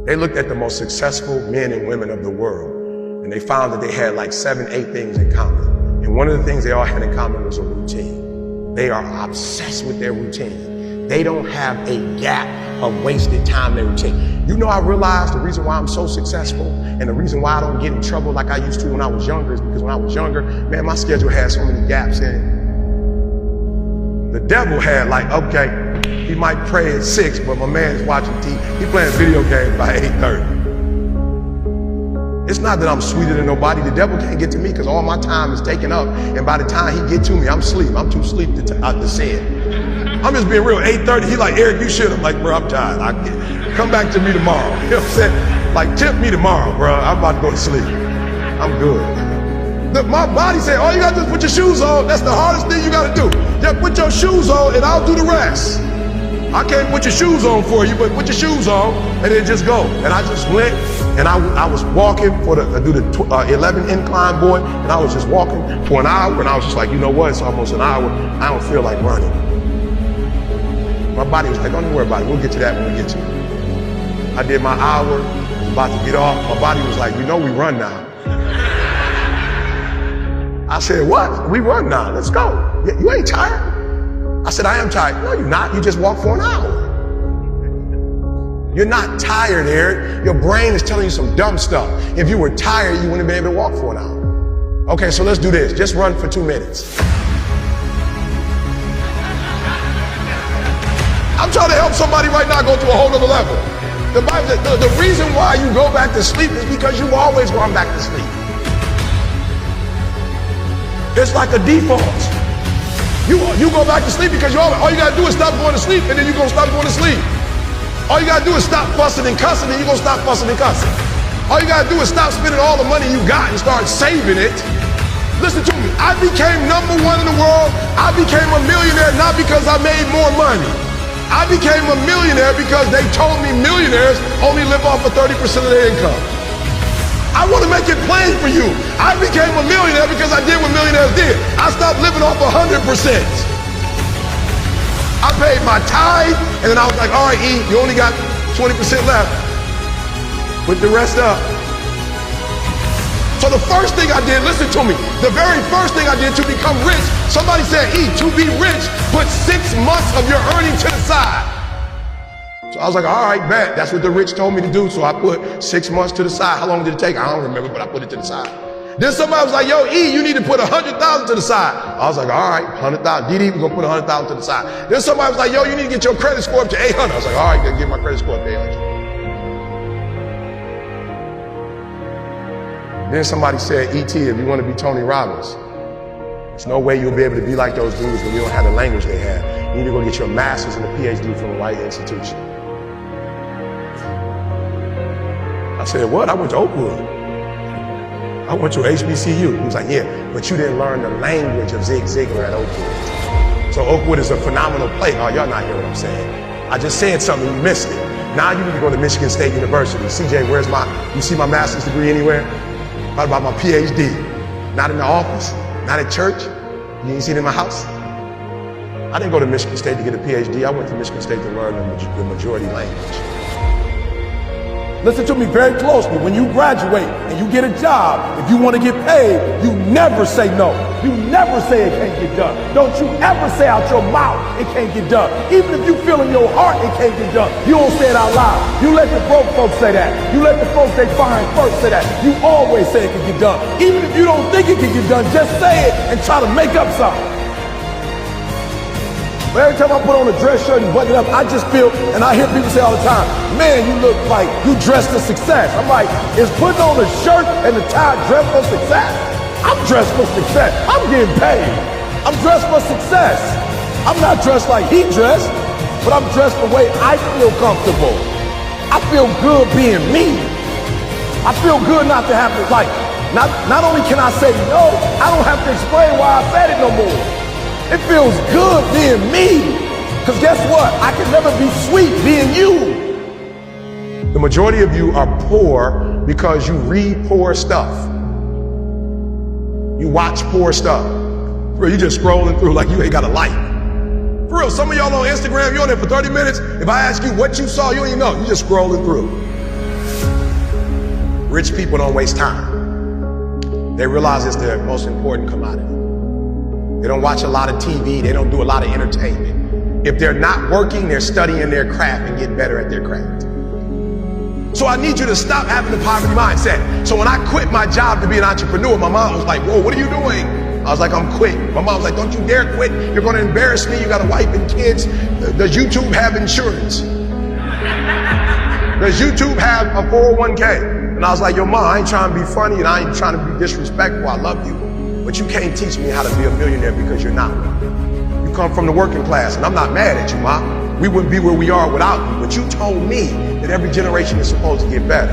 They looked at the most successful men and women of the world, and they found that they had like 7, 8 things in common. And one of the things they all had in common was a routine. They are obsessed with their routine. They don't have a gap of wasted time in their routine. You know, I realized the reason why I'm so successful and the reason why I don't get in trouble like I used to when I was younger is because when I was younger, man, my schedule had so many gaps in it. The devil had like, okay, he might pray at 6, but my man is watching TV. He playing video games by 8:30. It's not that I'm sweeter than nobody. The devil can't get to me because all my time is taken up. And by the time he get to me, I'm asleep. I'm too asleep to sin. I'm just being real. 8:30, he like, Eric, you should. I'm like, bro, I'm tired. Come back to me tomorrow. You know what I'm saying? Like, tempt me tomorrow, bro. I'm about to go to sleep. I'm good. My body said, all you gotta do is put your shoes on. That's the hardest thing you gotta do. Just put your shoes on and I'll do the rest. I can't put your shoes on for you, but put your shoes on and then just go. And I just went and I was walking I do the 11 incline, boy, and I was just walking for an hour and I was just like, you know what? It's almost an hour. I don't feel like running. My body was like, don't worry about it. We'll get to that when we get to it. I did my hour, I was about to get off. My body was like, you know we run now. I said, what? We run now, let's go. You ain't tired? I said, I am tired. No, you're not. You just walked for an hour. You're not tired, Eric. Your brain is telling you some dumb stuff. If you were tired, you wouldn't have been able to walk for an hour. Okay, so let's do this. Just run for 2 minutes. I'm trying to help somebody right now go to a whole other level. The Bible says the reason why you go back to sleep is because you've always gone back to sleep. It's like a default. You go back to sleep because all you gotta do is stop going to sleep and then you're gonna stop going to sleep. All you gotta do is stop fussing and cussing and you're gonna stop fussing and cussing. All you gotta do is stop spending all the money you got and start saving it. Listen to me, I became #1 in the world. I became a millionaire not because I made more money. I became a millionaire because they told me millionaires only live off of 30% of their income. I want to make it plain for you. I became a millionaire because I did what millionaires did. I stopped living off 100%. I paid my tithe, and then I was like, all right, E, you only got 20% left. Put the rest up. So the first thing I did, listen to me, the very first thing I did to become rich, somebody said, E, to be rich, put 6 months of your earnings to the side. So I was like, all right, bet. That's what the rich told me to do. So I put 6 months to the side. How long did it take? I don't remember, but I put it to the side. Then somebody was like, yo, E, you need to put 100,000 to the side. I was like, all right, 100,000. Didi, we're gonna put 100,000 to the side. Then somebody was like, yo, you need to get your credit score up to 800. I was like, all right, get my credit score up to 800. Then somebody said, E.T., if you want to be Tony Robbins, there's no way you'll be able to be like those dudes when you don't have the language they have. You need to go get your master's and a PhD from the right institution. I said, what? I went to Oakwood. I went to HBCU. He was like, yeah, but you didn't learn the language of Zig Ziglar at Oakwood. So Oakwood is a phenomenal place. Oh, y'all not hear what I'm saying. I just said something, you missed it. Now you need to go to Michigan State University. CJ, you see my master's degree anywhere? What about my PhD? Not in the office, not at church. You didn't see it in my house? I didn't go to Michigan State to get a PhD. I went to Michigan State to learn the majority language. Listen to me very closely. When you graduate and you get a job, if you want to get paid, you never say no. You never say it can't get done. Don't you ever say out your mouth it can't get done. Even if you feel in your heart it can't get done, you don't say it out loud. You let the broke folks say that. You let the folks they find first say that. You always say it can get done. Even if you don't think it can get done, just say it and try to make up something. But every time I put on a dress shirt and button it up, I just feel, and I hear people say all the time, man, you look like you dressed for success. I'm like, is putting on a shirt and a tie dressed for success? I'm dressed for success. I'm getting paid. I'm dressed for success. I'm not dressed like he dressed, but I'm dressed the way I feel comfortable. I feel good being me. I feel good not to have to, like, not only can I say no, I don't have to explain why I said it no more. It feels good being me. Because guess what? I can never be sweet being you. The majority of you are poor because you read poor stuff. You watch poor stuff. Bro, you just scrolling through like you ain't got a life. For real, some of y'all on Instagram, you're on there for 30 minutes. If I ask you what you saw, you don't even know. You just scrolling through. Rich people don't waste time. They realize it's their most important commodity. They don't watch a lot of TV. They don't do a lot of entertainment. If they're not working, they're studying their craft and get better at their craft. So I need you to stop having the poverty mindset. So when I quit my job to be an entrepreneur, my mom was like, whoa, what are you doing? I was like, I'm quitting. My mom was like, don't you dare quit. You're going to embarrass me. You got a wife and kids. Does YouTube have insurance? Does YouTube have a 401k? And I was like, yo, mom, I ain't trying to be funny and I ain't trying to be disrespectful. I love you. But you can't teach me how to be a millionaire because you're not one. You come from the working class, and I'm not mad at you, Mom. We wouldn't be where we are without you. But you told me that every generation is supposed to get better.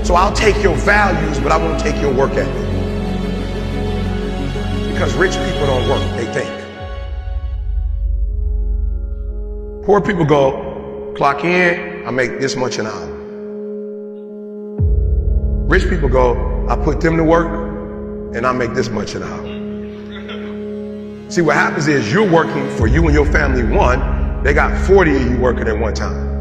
So I'll take your values, but I won't take your work ethic. Because rich people don't work, they think. Poor people go, clock in, I make this much an hour. Rich people go, I put them to work, and I make this much an hour. See, what happens is you're working for you and your family one, they got 40 of you working at one time.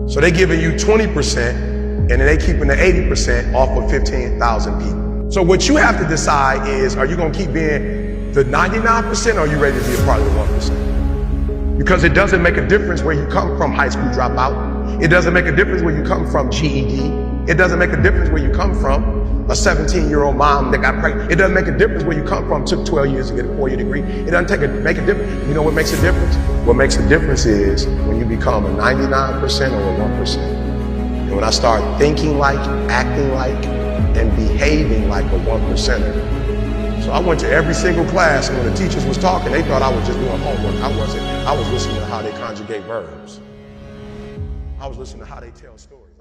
So they giving you 20% and then they keeping the 80% off of 15,000 people. So what you have to decide is, are you gonna keep being the 99% or are you ready to be a part of the 1%? Because it doesn't make a difference where you come from, high school dropout. It doesn't make a difference where you come from, GED. It doesn't make a difference where you come from, a 17-year-old mom that got pregnant. It doesn't make a difference where you come from, took 12 years to get a 4-year degree. It doesn't make a difference. You know what makes a difference? What makes a difference is when you become a 99% or a 1%. And when I start thinking like, acting like, and behaving like a 1%er. So I went to every single class, and when the teachers was talking, they thought I was just doing homework. I wasn't. I was listening to how they conjugate verbs. I was listening to how they tell stories.